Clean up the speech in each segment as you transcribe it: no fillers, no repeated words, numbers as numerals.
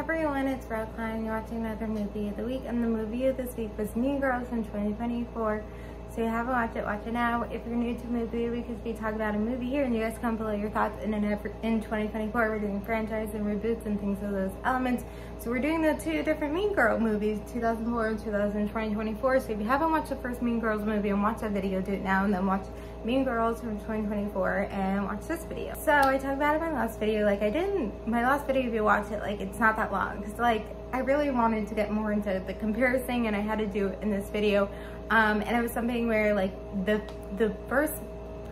everyone, it's Rose Klein. You're watching another movie of the week, and the movie of this week was Mean Girls in 2024. So if you haven't watched it, watch it now. If you're new to movie, we could be talking about a movie here, and you guys comment below your thoughts. And in 2024, we're doing franchise and reboots and things of those elements. So we're doing the two different Mean Girl movies, 2004 and 2024. So if you haven't watched the first Mean Girls movie and watch that video, do it now, and then watch Mean Girls from 2024 and watch this video. So I talked about it in my last video. Like, I didn't, my last video, if you watch it, like, it's not that long, because like I really wanted to get more into the comparison, and I had to do it in this video. And it was something where like the first,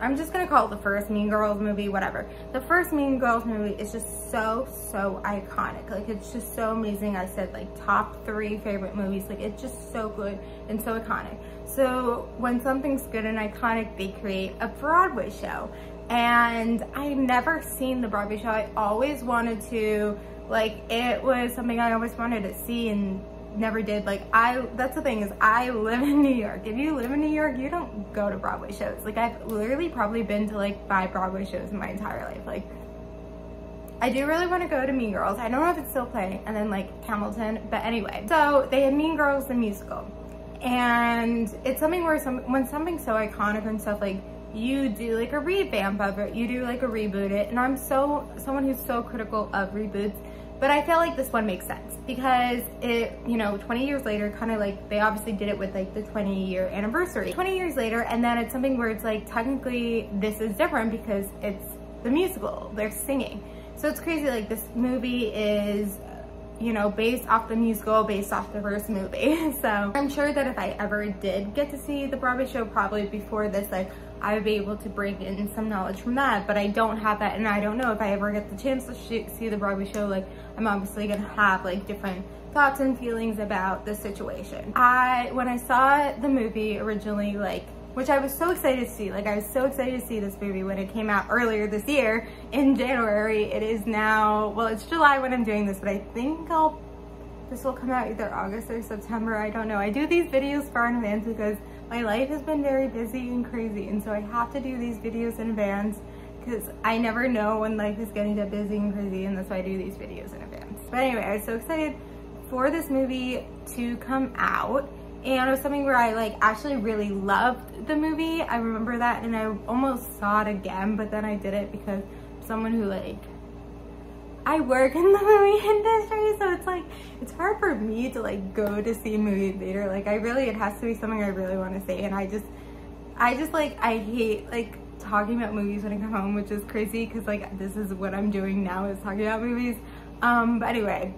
I'm just gonna call it the first Mean Girls movie, whatever. The first Mean Girls movie is just so iconic. Like, it's just so amazing. I said like top 3 favorite movies. Like, it's just so good and so iconic. So when something's good and iconic, they create a Broadway show. And I've never seen the Broadway show. I always wanted to, like, it was something I always wanted to see and never did. Like, that's the thing, is I live in New York. If you live in New York, you don't go to Broadway shows. Like, I've literally probably been to like 5 Broadway shows in my entire life. Like, I do really want to go to Mean Girls. I don't know if it's still playing, and then like Hamilton, but anyway. So they had Mean Girls the musical, and it's something where when something's so iconic and stuff, like, you do like a revamp of it, you do like a reboot it, and I'm someone who's so critical of reboots. But I feel like this one makes sense because it, you know, 20 years later, kind of like, they obviously did it with like the 20-year anniversary. 20 years later, and then it's something where it's like, technically this is different because it's the musical, they're singing. So it's crazy, like, this movie is, you know, based off the musical, based off the first movie. So I'm sure that if I ever did get to see the Broadway show, probably before this, like, I would be able to bring in some knowledge from that, but I don't have that, and I don't know if I ever get the chance to see the Broadway show. Like, I'm obviously gonna have like different thoughts and feelings about the situation. When I saw the movie originally, like, which I was so excited to see, like, I was so excited to see this movie when it came out earlier this year in January. It is now, well, it's July when I'm doing this, but I think this will come out either August or September, I don't know. I do these videos far in advance because my life has been very busy and crazy, and so I have to do these videos in advance because I never know when life is getting that busy and crazy, and that's why I do these videos in advance. But anyway, I was so excited for this movie to come out, and it was something where I like actually really loved the movie. I remember that, and I almost saw it again, but then I did it because someone who, like, I work in the movie industry, so it's like, it's hard for me to like go to see a movie theater. Like, it has to be something I really want to see, and I just like, I hate like talking about movies when I come home, which is crazy because like this is what I'm doing now, is talking about movies. But anyway,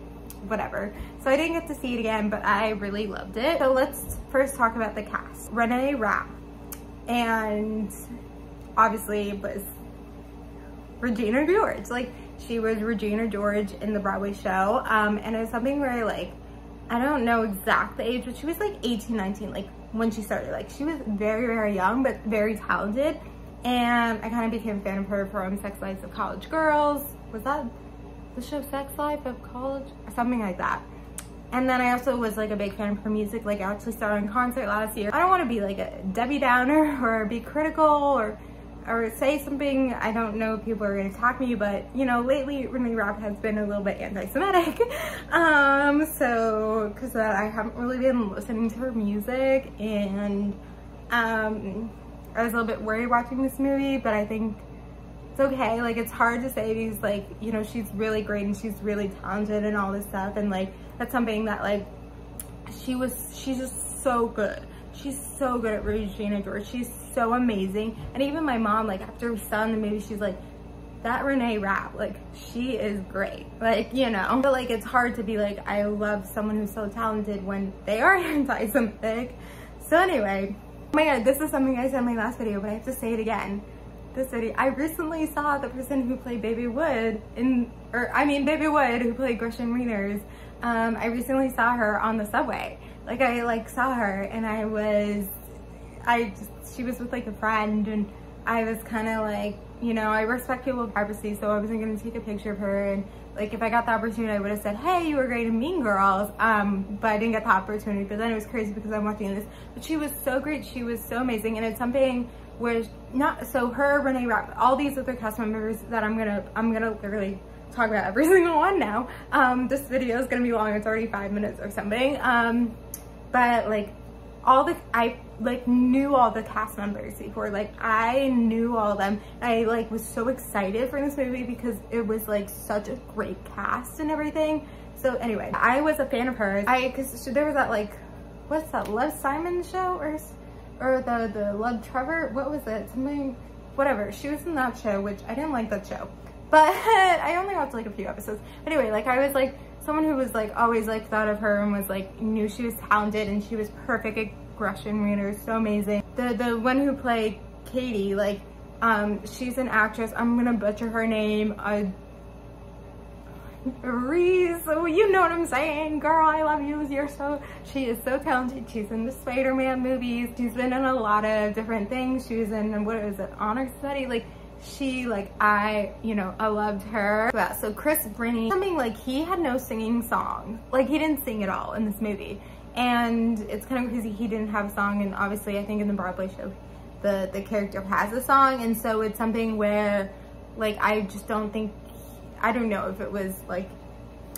whatever. So I didn't get to see it again, but I really loved it. So let's first talk about the cast. Renee Rapp, and obviously was Regina George. Like, she was Regina George in the Broadway show, and it was something where, like, I don't know exact the age, but she was like 18, 19, like, when she started. Like, she was very young, but very talented, and I kind of became a fan of her from Sex Lives of College Girls. Was that the show, Sex Life of College? Or something like that. And then I also was like a big fan of her music. Like, I actually saw her in concert last year. I don't want to be like a Debbie Downer or be critical or say something, I don't know if people are gonna attack me, but you know, lately Renee Rapp has been a little bit anti-Semitic. So, cause I haven't really been listening to her music, and I was a little bit worried watching this movie, but I think it's okay. Like, it's hard to say these, like, you know, she's really great and she's really talented and all this stuff, and like, that's something that, like, she's just so good. She's so good at Regina George. She's so amazing. And even my mom, like, after we saw in the movie, she's like, that Renee Rapp, like, she is great. Like, you know, but like, it's hard to be like, I love someone who's so talented when they are anti-Semitic. So anyway, oh my God, this is something I said in my last video, but I have to say it again. This video, I recently saw the person who played Baby Wood Baby Wood, who played Gretchen Wieners. I recently saw her on the subway. Like, I like saw her, and she was with like a friend, and I was kind of like, you know, I respect people's privacy, so I wasn't gonna take a picture of her, and like, if I got the opportunity, I would have said, hey, you were great in Mean Girls, but I didn't get the opportunity. But then it was crazy because I'm watching this, but she was so great, she was so amazing, and it's something where her, Renee Rapp, all these other cast members that I'm gonna literally talk about every single one now. This video is gonna be long, it's already 5 minutes or something. But like I like knew all the cast members before, like I knew all of them. I like was so excited for this movie because it was like such a great cast and everything. So anyway, I was a fan of hers. Cause there was that like, what's that, Love Simon show or the Love Trevor, what was it, something, whatever. She was in that show, which I didn't like that show, but I only watched like a few episodes. Anyway, like I was like someone who was like always like thought of her and was like knew she was talented and she was perfect at Russian reader, so amazing. The one who played Katie, like she's an actress, I'm gonna butcher her name, Reese, so you know what I'm saying, girl, I love you, she is so talented. She's in the Spider-Man movies, she's been in a lot of different things, she was in, what is it, Honor Study, like she, like I loved her. Yeah, so Chris Brinney, something like he had no singing song, like he didn't sing at all in this movie, and it's kind of crazy he didn't have a song, and obviously I think in the Broadway show the character has a song, and so it's something where like I just don't think, I don't know if it was like,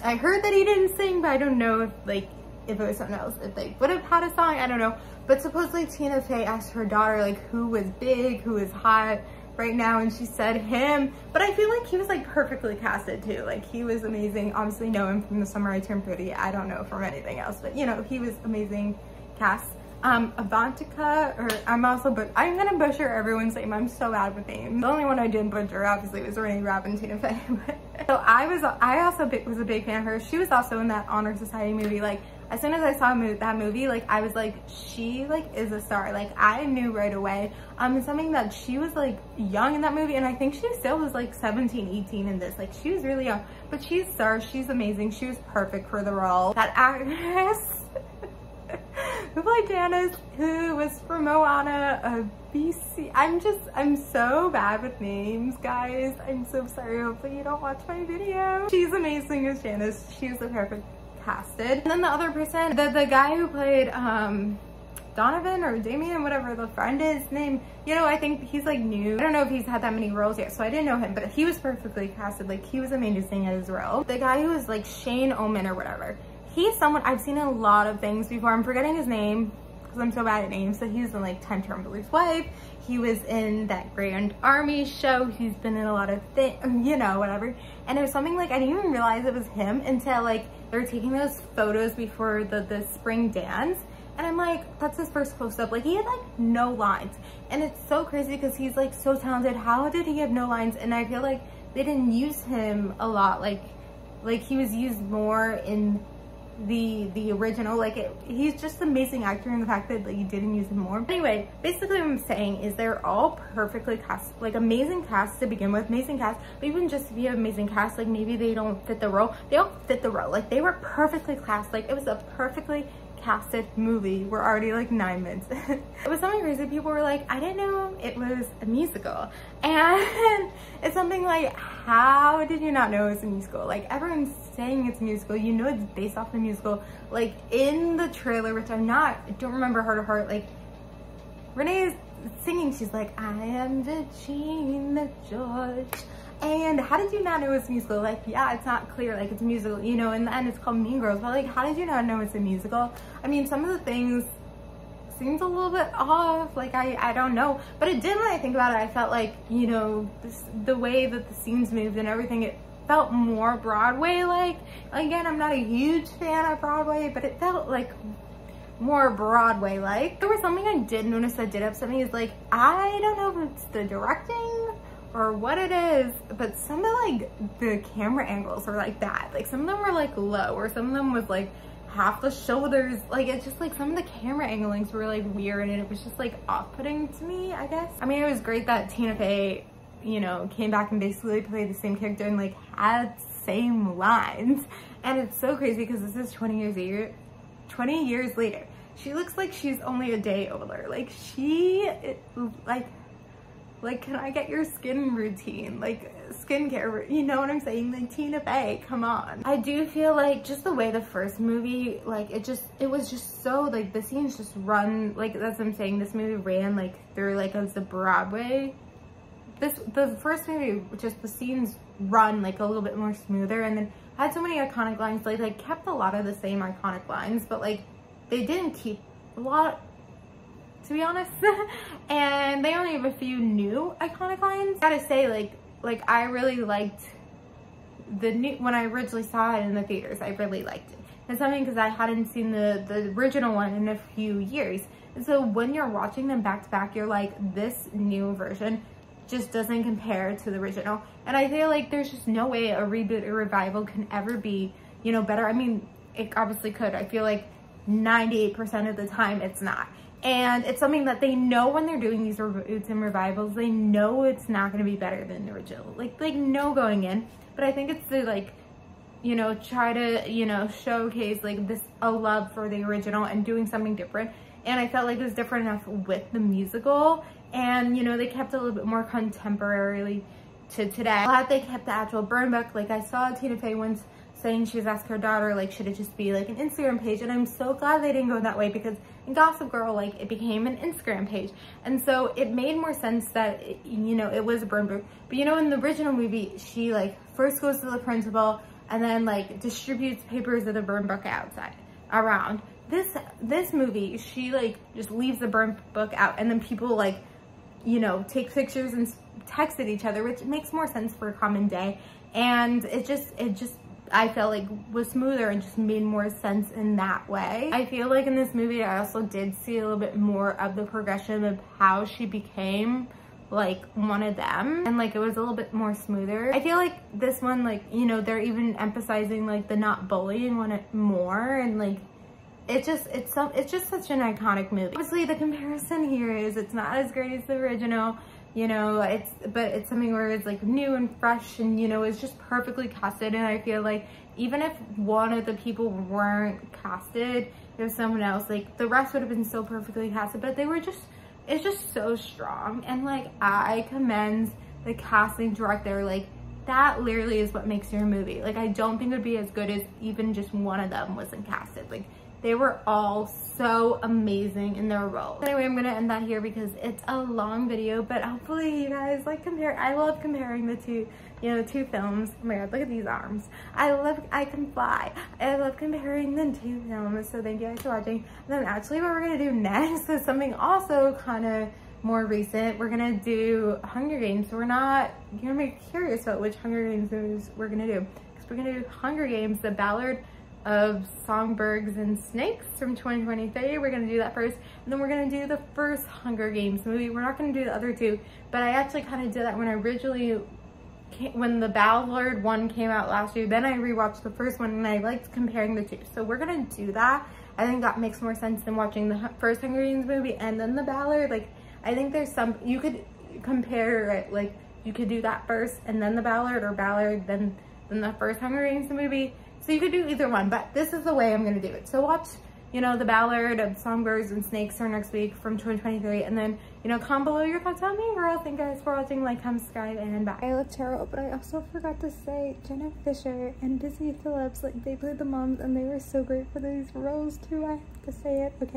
I heard that he didn't sing, but I don't know if like if it was something else, if they would have had a song, I don't know. But supposedly Tina Fey asked her daughter like who was big, who was hot right now, and she said him, but I feel like he was like perfectly casted too, like he was amazing. Obviously know him from The Summer I Turned Pretty, I don't know from anything else, but you know, he was amazing cast. Avantika, or I'm gonna butcher everyone's name, I'm so bad with names. The only one I didn't butcher obviously was Renee Rapp and Tina Fey. So I also was a big fan of her. She was also in that Honor Society movie. Like as soon as I saw that movie, like I was like, she like is a star, like I knew right away. Something that she was like young in that movie, and I think she still was like 17, 18 in this, like she was really young, but she's a star, she's amazing, she was perfect for the role. That actress who played Janice, who was from Moana, BC. I'm so bad with names, guys. I'm so sorry. Hopefully you don't watch my video. She's amazing as Janice. She's the perfect casted. And then the other person, the guy who played Donovan or Damien, whatever the friend is name, you know, I think he's like new. I don't know if he's had that many roles yet, so I didn't know him, but he was perfectly casted. Like he was amazing at his role. The guy who was like Shane Omen or whatever, he's someone I've seen in a lot of things before. I'm forgetting his name because I'm so bad at names. So he's in like 10 Trumbull's Wife. He was in that Grand Army show. He's been in a lot of things, you know, whatever. And it was something like, I didn't even realize it was him until like they were taking those photos before the spring dance. And I'm like, that's his first close-up. Like he had like no lines. And it's so crazy because he's like so talented. How did he have no lines? And I feel like they didn't use him a lot. Like he was used more in the original. Like he's just an amazing actor, in the fact that like, you didn't use him more. Anyway, basically what I'm saying is they're all perfectly cast, like amazing cast to begin with, amazing cast. But even just if you have amazing cast, like maybe they don't fit the role, they don't fit the role. Like they were perfectly cast, like it was a perfectly casted movie. We're already like 9 minutes. It was something crazy. People were like, I didn't know it was a musical. And it's something like, how did you not know it's a musical? Like everyone's saying it's a musical, you know it's based off the musical. Like in the trailer, which I don't remember heart to heart, like Renee is singing, she's like, I am Regina George. And how did you not know it's a musical? Like, yeah, it's not clear, like it's a musical, you know, in the end it's called Mean Girls, but like, how did you not know it's a musical? I mean, some of the things seems a little bit off, like I don't know, but it did, when I think about it, I felt like, you know, the way that the scenes moved and everything, it felt more Broadway like. Again, I'm not a huge fan of Broadway, but it felt like more Broadway like. There was something I did notice that did upset me, is like, I don't know if it's the directing or what it is, but some of like the camera angles are like that. Like some of them were like low, or some of them was like half the shoulders. Like it's just like some of the camera anglings were like weird, and it was just like off-putting to me, I guess. I mean, it was great that Tina Fey, you know, came back and basically played the same character and like had same lines. And it's so crazy because this is 20 years later. She looks like she's only a day older. Like she, like, can I get your skin routine? Like, skincare, you know what I'm saying? Like, Tina Fey, come on. I do feel like just the way the first movie, like, it was just so, like, the scenes just run, like, that's what I'm saying, this movie ran, like, through, like, as the Broadway. The first movie, just the scenes run like a little bit more smoother, and then had so many iconic lines. Like they kept a lot of the same iconic lines, but like they didn't keep a lot, to be honest. And they only have a few new iconic lines. I gotta say, like I really liked the new, when I originally saw it in the theaters, I really liked it. It's something because I hadn't seen the original one in a few years. And so when you're watching them back to back, you're like, this new version just doesn't compare to the original. And I feel like there's just no way a reboot or revival can ever be, you know, better. I mean, it obviously could. I feel like 98% of the time it's not. And it's something that they know when they're doing these reboots and revivals, they know it's not going to be better than the original. Like no going in. But I think it's to like, you know, try to, you know, showcase like a love for the original and doing something different. And I felt like it was different enough with the musical. And, you know, they kept it a little bit more contemporarily to today. I'm glad they kept the actual burn book. Like I saw Tina Fey once saying she was asking her daughter, like, should it just be like an Instagram page? And I'm so glad they didn't go that way, because in Gossip Girl, like, it became an Instagram page. And so it made more sense that, you know, it was a burn book. But, you know, in the original movie, she, like, first goes to the principal and then, like, distributes papers of the burn book outside, around. This movie, she, like, just leaves the burn book out, and then people, like, you know, take pictures and text at each other, which makes more sense for a common day. And it just I felt like was smoother and just made more sense in that way. I feel like in this movie, I also did see a little bit more of the progression of how she became like one of them, and like it was a little bit more smoother. I feel like this one, like, you know, they're even emphasizing like the not bullying one more, and like it's just such an iconic movie. Obviously the comparison here is it's not as great as the original, you know, but it's something where it's like new and fresh, and, you know, it's just perfectly casted. And I feel like even if one of the people weren't casted, it was someone else, like the rest would have been so perfectly casted, but they were just, it's just so strong. And like I commend the casting director. Like that literally is what makes your movie. Like I don't think it would be as good as even just one of them wasn't casted. Like they were all so amazing in their roles. Anyway, I'm gonna end that here because it's a long video, but hopefully you guys like compare. I love comparing the two, you know, two films. Oh my God, look at these arms. I can fly. I love comparing the two films. So thank you guys for watching. And then actually what we're gonna do next is something also kind of more recent. We're gonna do Hunger Games. So you're gonna be curious about which Hunger Games movies we're gonna do. Because we're gonna do Hunger Games, The Ballad of Songbirds and Snakes from 2023. We're gonna do that first, and then we're gonna do the first Hunger Games movie. We're not gonna do the other two, but I actually kind of did that when I originally when the Ballad one came out last year. Then I rewatched the first one, and I liked comparing the two. So we're gonna do that. I think that makes more sense than watching the first Hunger Games movie and then the Ballad. Like I think there's some, you could compare it, like you could do that first and then the Ballad, or Ballad then the first Hunger Games movie. So you could do either one, but this is the way I'm gonna do it. So watch, you know, The Ballad of Songbirds and Snakes for next week from 2023, and then, you know, comment below your thoughts on Mean Girl. Thank you guys for watching. Like, comment, subscribe, and bye. I love Tarot, but I also forgot to say Jenna Fisher and Busy Phillips, like they played the moms, and they were so great for these roles too. I have to say it. Okay.